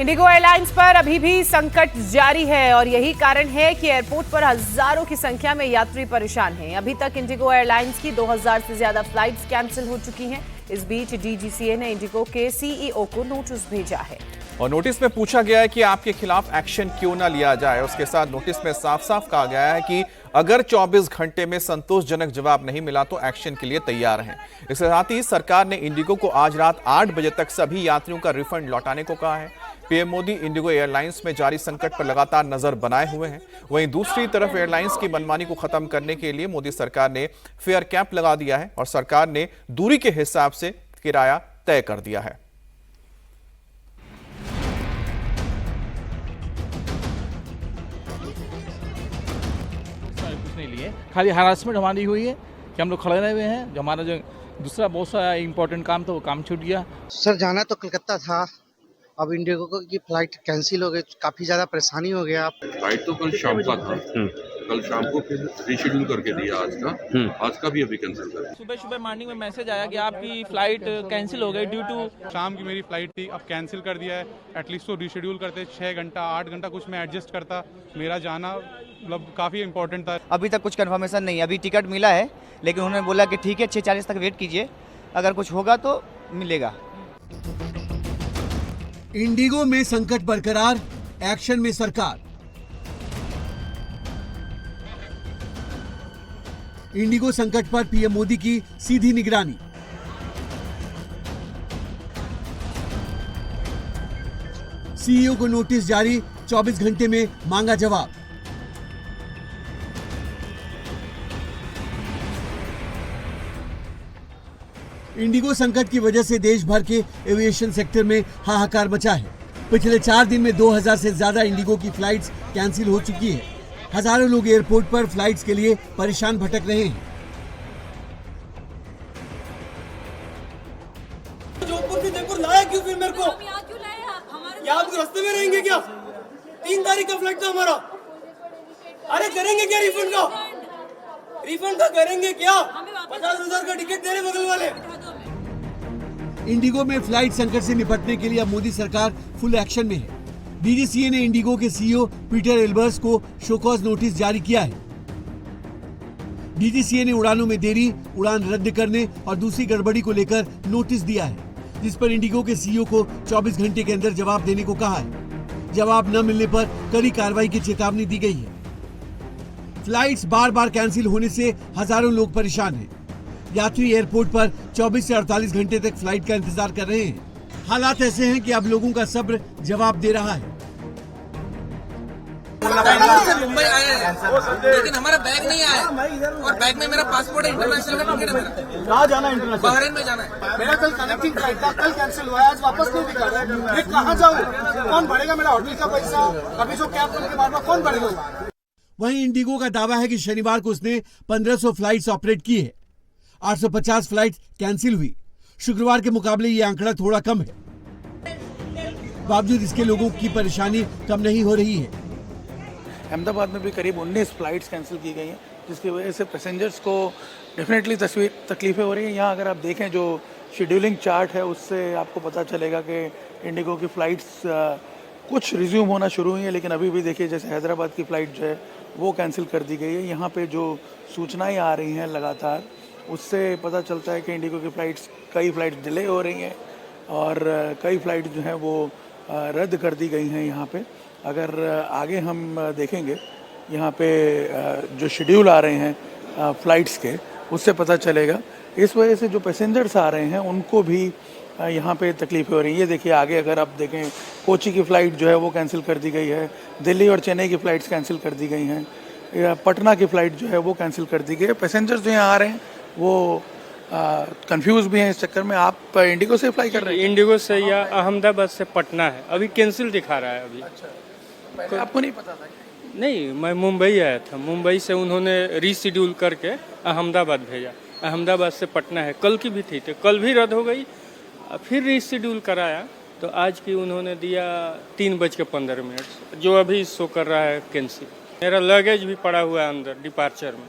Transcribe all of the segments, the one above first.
Indigo airlines पर अभी भी संकट जारी है और यही कारण है कि एयरपोर्ट पर हजारों की संख्या में यात्री परेशान हैं। अभी तक इंडिगो एयरलाइंस की 2000 से ज्यादा फ्लाइट्स कैंसिल हो चुकी हैं। इस बीच डीजीसीए ने इंडिगो के सीईओ को नोटिस भेजा है और नोटिस में पूछा गया है कि आपके खिलाफ एक्शन क्यों ना लिया जाए। उसके साथ नोटिस में साफ साफ कहा गया है कि अगर 24 घंटे में संतोषजनक जवाब नहीं मिला तो एक्शन के लिए तैयार हैं। इसके साथ ही सरकार ने इंडिगो को आज रात 8 बजे तक सभी यात्रियों का रिफंड लौटाने को कहा है। पीएम मोदी इंडिगो एयरलाइंस में जारी संकट पर लगातार नजर बनाए हुए हैं। वहीं दूसरी तरफ एयरलाइंस की मनमानी को खत्म करने के लिए मोदी सरकार ने फेयर कैप लगा दिया है और सरकार ने दूरी के हिसाब से किराया तय कर दिया है। कुछ नहीं लिए, खाली हरासमेंट हमारी हुई है कि हम लोग खड़े रहे हुए हैं। जो हमारा जो दूसरा बहुत सा इंपॉर्टेंट काम था वो काम छूट गया। सर जाना तो कलकत्ता था, अब इंडिगो की फ्लाइट कैंसिल हो गई, काफी ज्यादा परेशानी हो गया। फ्लाइट तो कल शाम का था, कल शाम को फिर रीशेड्यूल करके दिया आज का भी अभी कैंसिल कर। सुबह मॉर्निंग में मैसेज आया कि आपकी फ्लाइट कैंसिल हो गई ड्यू टू। शाम की मेरी फ्लाइट थी, अब कैंसिल कर दिया है। एटलीस्ट तो रीशेड्यूल करते 6 घंटा 8 घंटा कुछ मैं एडजस्ट करता। मेरा जाना मतलब काफ़ी इंपॉर्टेंट था। अभी तक कुछ कंफर्मेशन नहीं, अभी टिकट मिला है लेकिन उन्होंने बोला कि ठीक है 6:40 तक वेट कीजिए, अगर कुछ होगा तो मिलेगा। इंडिगो में संकट बरकरार, एक्शन में सरकार। इंडिगो संकट पर पीएम मोदी की सीधी निगरानी। सीईओ को नोटिस जारी, 24 घंटे में मांगा जवाब। इंडिगो संकट की वजह से देश भर के एविएशन सेक्टर में हाहाकार मचा है। पिछले 4 दिन में 2000 से ज्यादा इंडिगो की फ्लाइट्स कैंसिल हो चुकी है। हजारों लोग एयरपोर्ट पर फ्लाइट्स के लिए परेशान भटक रहे हैं। जोधपुर से जयपुर लाया क्यों फिर मेरे को? यहाँ तो रास्ते में रहेंगे क्या? 3 तारीख का फ्लाइट था हमारा। अरे करेंगे क्या रिफंड का? रिफंड का करेंगे क्या? 50,000 का टिकट दे रहे बगल वाले। इंडिगो में फ्लाइट संकट से निपटने के लिए अब मोदी सरकार फुल एक्शन में है। डीजीसीए ने इंडिगो के सीईओ पीटर एल्बर्स को शोकॉज नोटिस जारी किया है। डीजीसीए ने उड़ानों में देरी, उड़ान रद्द करने और दूसरी गड़बड़ी को लेकर नोटिस दिया है, जिस पर इंडिगो के सीईओ को 24 घंटे के अंदर जवाब देने को कहा है। जवाब न मिलने पर कड़ी कार्रवाई की चेतावनी दी गई है। फ्लाइट्स बार बार कैंसिल होने से हजारों लोग परेशान हैं। यात्री एयरपोर्ट पर 24 से 48 घंटे तक फ्लाइट का इंतजार कर रहे हैं। हालात ऐसे हैं कि अब लोगों का सब्र जवाब दे रहा है। मुंबई आया है लेकिन हमारा बैग नहीं आया और बैग में मेरा पासपोर्ट है, इंटरनेशनल का टिकट है मेरा। कहाँ जाना है? इंटरनेशनल बहरीन में जाना है। मेरा कल कनेक्टिंग फ्लाइट था, कल कैंसिल हुआ है, आज वापस नहीं दिखा रहा है। मैं कहाँ जाऊँ? कौन भरेगा मेरा होटल का पैसा? अभी जो कैब करके मारना कौन भरेगा? वहीं इंडिगो का दावा है कि शनिवार को उसने 1500 फ्लाइट्स ऑपरेट की है। 850 फ्लाइट कैंसिल हुई। शुक्रवार के मुकाबले ये आंकड़ा थोड़ा कम है। बावजूद इसके लोगों की परेशानी कम नहीं हो रही है। अहमदाबाद में भी करीब 19 फ्लाइट्स कैंसिल की गई हैं, जिसकी वजह से पैसेंजर्स को डेफिनेटली तकलीफें हो रही हैं। यहाँ अगर आप देखें जो शेड्यूलिंग चार्ट है उससे आपको पता चलेगा कि इंडिगो की फ़्लाइट्स कुछ रिज्यूम होना शुरू हुई है, लेकिन अभी भी देखिए जैसे हैदराबाद की फ़्लाइट जो है वो कैंसिल कर दी गई है। यहाँ पे जो सूचनाएं आ रही हैं लगातार, उससे पता चलता है कि इंडिगो की कई फ़्लाइट्स डिले हो रही हैं और कई फ़्लाइट जो हैं वो रद्द कर दी गई हैं। यहाँ पे अगर आगे हम देखेंगे यहाँ पे जो शेड्यूल आ रहे हैं फ़्लाइट्स के, उससे पता चलेगा। इस वजह से जो पैसेंजर्स आ रहे हैं उनको भी यहाँ पे तकलीफ़ें हो रही हैं। ये देखिए आगे अगर आप देखें, कोची की फ़्लाइट जो है वो कैंसिल कर दी गई है, दिल्ली और चेन्नई की फ़्लाइट्स कैंसिल कर दी गई हैं, पटना की फ़्लाइट जो है वो कैंसिल कर दी गई है। पैसेंजर्स जो यहाँ आ रहे हैं वो कंफ्यूज भी हैं इस चक्कर में। आप इंडिगो से फ्लाई कर रहे हैं? इंडिगो से या अहमदाबाद से पटना है, अभी कैंसिल दिखा रहा है अभी। अच्छा, आपको नहीं पता था? नहीं, मैं मुंबई आया था, मुंबई से उन्होंने रीशेड्यूल करके अहमदाबाद भेजा। अहमदाबाद से पटना है, कल की भी थी तो कल भी रद्द हो गई, फिर रीशेड्यूल कराया तो आज की उन्होंने दिया 3:15, जो अभी शो कर रहा है कैंसिल। मेरा लगेज भी पड़ा हुआ है अंदर डिपार्चर में।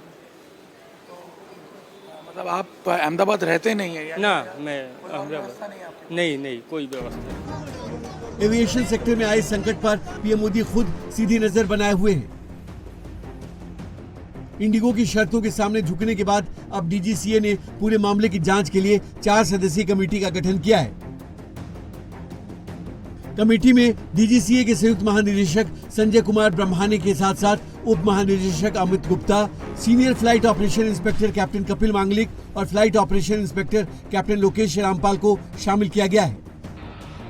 मतलब आप अहमदाबाद रहते नहीं है? ना, मैं अहमदाबाद नहीं, कोई व्यवस्था नहीं। एविएशन सेक्टर में आए संकट पर पीएम मोदी खुद सीधी नजर बनाए हुए हैं। इंडिगो की शर्तों के सामने झुकने के बाद अब डीजीसीए ने पूरे मामले की जांच के लिए 4 सदस्यीय कमेटी का गठन किया है। कमेटी में डीजीसीए के संयुक्त महानिदेशक संजय कुमार ब्रह्माने के साथ साथ उप महानिदेशक Amit Gupta, senior flight operation inspector captain Kapil मांगलिक और flight operation inspector captain Lokesh Rampal को शामिल किया गया है।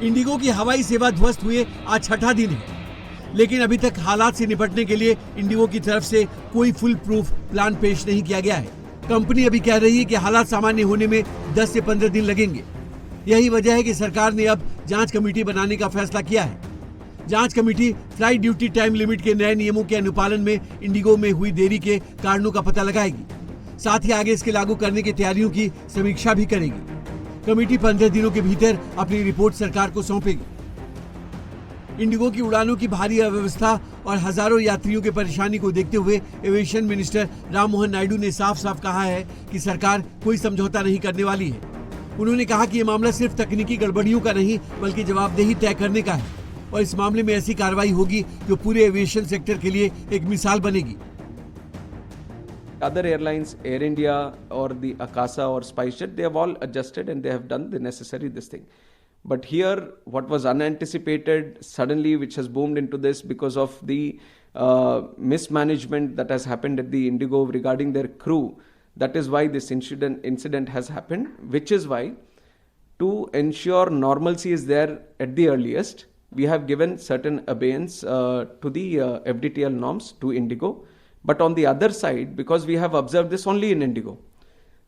इंडिगो की हवाई सेवा ध्वस्त हुए आज 6ठा दिन है, लेकिन अभी तक हालात से निपटने के लिए इंडिगो की तरफ से कोई फुल प्रूफ प्लान पेश नहीं किया गया है। कंपनी अभी कह रही है कि हालात सामान्य होने में 10 से 15 दिन लगेंगे। यही वजह है कि सरकार ने अब जांच कमेटी बनाने का फैसला किया है। जांच committee flight duty time limit के नए नियमों के अनुपालन में इंडिगो में हुई देरी के कारणों का पता लगाएगी, साथ ही आगे इसके लागू करने की तैयारियों की समीक्षा भी करेगी। कमेटी 15 दिनों के भीतर अपनी रिपोर्ट सरकार को सौंपेगी। इंडिगो की उड़ानों की भारी अव्यवस्था और हजारों यात्रियों की परेशानी को देखते हुए एविएशन मिनिस्टर राममोहन नायडू ने साफ साफ कहा है कि सरकार कोई समझौता नहीं करने वाली है। उन्होंने कहा कि ये मामला सिर्फ तकनीकी गड़बड़ियों का नहीं बल्कि जवाबदेही तय करने का है और इस मामले में ऐसी कार्रवाई होगी जो पूरे एविएशन सेक्टर के लिए एक मिसाल बनेगी। Other airlines, Air India or the Akasa or SpiceJet, they have all adjusted and they have done the necessary this thing. But here, what was unanticipated suddenly, which has boomed into this because of the mismanagement that has happened at the Indigo regarding their crew, that is why this incident has happened, which is why to ensure normalcy is there at the earliest, we have given certain abeyance to the FDTL norms to Indigo. But on the other side, because we have observed this only in Indigo,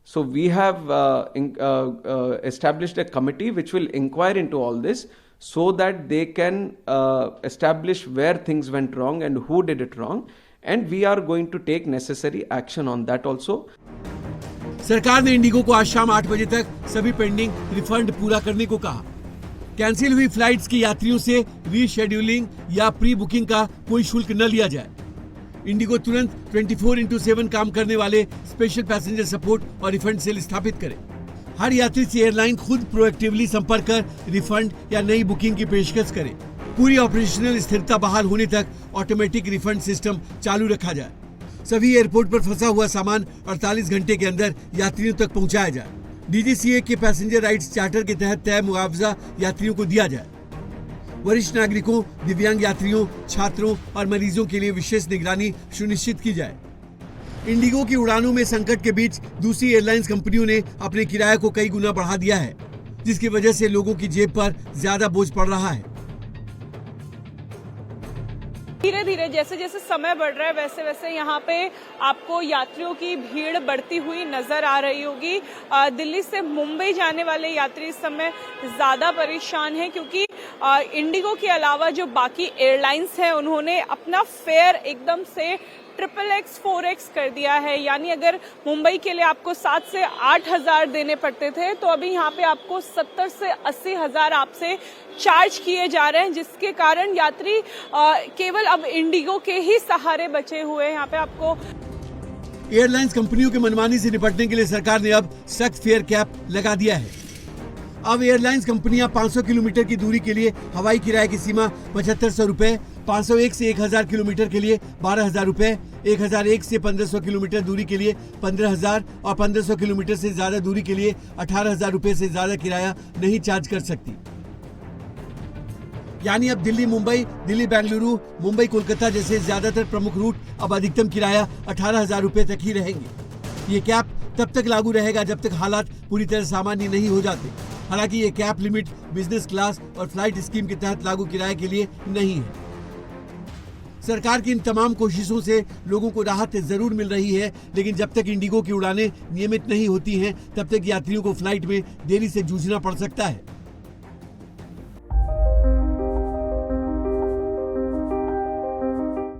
so we have established a committee which will inquire into all this so that they can establish where things went wrong and who did it wrong, and we are going to take necessary action on that also. सरकार ने Indigo को आज शाम 8 बजे तक सभी pending refund पूरा करने को कहा। कैंसिल हुई फ्लाइट्स के यात्रियों से रीशेड्यूलिंग या प्री बुकिंग का कोई शुल्क न लिया जाए। इंडिगो तुरंत 24/7 काम करने वाले स्पेशल पैसेंजर सपोर्ट और रिफंड सेल स्थापित करे। हर यात्री से एयरलाइन खुद प्रोएक्टिवली संपर्क कर रिफंड या नई बुकिंग की पेशकश करे। पूरी ऑपरेशनल स्थिरता बहाल होने तक ऑटोमेटिक रिफंड सिस्टम चालू रखा जाए। सभी एयरपोर्ट पर फंसा हुआ सामान 48 घंटे के अंदर यात्रियों तक पहुंचाया जाए। डीजीसीए के पैसेंजर राइट्स चार्टर के तहत तय मुआवजा यात्रियों को दिया जाए। वरिष्ठ नागरिकों, दिव्यांग यात्रियों, छात्रों और मरीजों के लिए विशेष निगरानी सुनिश्चित की जाए। इंडिगो की उड़ानों में संकट के बीच दूसरी एयरलाइंस कंपनियों ने अपने किराए को कई गुना बढ़ा दिया है, जिसकी वजह से लोगों की जेब पर ज्यादा बोझ पड़ रहा है। धीरे धीरे जैसे जैसे समय बढ़ रहा है वैसे वैसे यहाँ पे आपको यात्रियों की भीड़ बढ़ती हुई नजर आ रही होगी। दिल्ली से मुंबई जाने वाले यात्री इस समय ज्यादा परेशान हैं क्योंकि इंडिगो के अलावा जो बाकी एयरलाइंस हैं उन्होंने अपना फेयर एकदम से XXX 4X कर दिया है। यानी अगर मुंबई के लिए आपको 7 से 8 हजार देने पड़ते थे तो अभी यहाँ पे आपको 70 से 80 हजार आपसे चार्ज किए जा रहे हैं, जिसके कारण यात्री केवल अब इंडिगो के ही सहारे बचे हुए हैं। यहाँ पे आपको एयरलाइंस कंपनियों के मनमानी से निपटने के लिए सरकार ने अब सख्त फेयर कैप लगा दिया है। अब एयरलाइंस कंपनियां 500 किलोमीटर की दूरी के लिए हवाई किराए की सीमा 7500 रुपए, 501 से 1000 किलोमीटर के लिए 12000 रुपए, 1001 से 1500 किलोमीटर दूरी के लिए 15000 और 1500 किलोमीटर से ज्यादा दूरी के लिए 18000 रुपए से ज्यादा किराया नहीं चार्ज कर सकती। यानी अब दिल्ली मुंबई, दिल्ली बेंगलुरु, मुंबई कोलकाता जैसे ज्यादातर प्रमुख रूट अब अधिकतम किराया 18000 रुपए तक ही रहेंगे। ये कैप तब तक लागू रहेगा जब तक हालात पूरी तरह सामान्य नहीं हो जाते। हालांकि ये कैप लिमिट बिजनेस क्लास और फ्लाइट स्कीम के तहत लागू किराए के लिए नहीं है। सरकार की इन तमाम कोशिशों से लोगों को राहत जरूर मिल रही है, लेकिन जब तक इंडिगो की उड़ानें नियमित नहीं होती हैं तब तक यात्रियों को फ्लाइट में देरी से जूझना पड़ सकता है।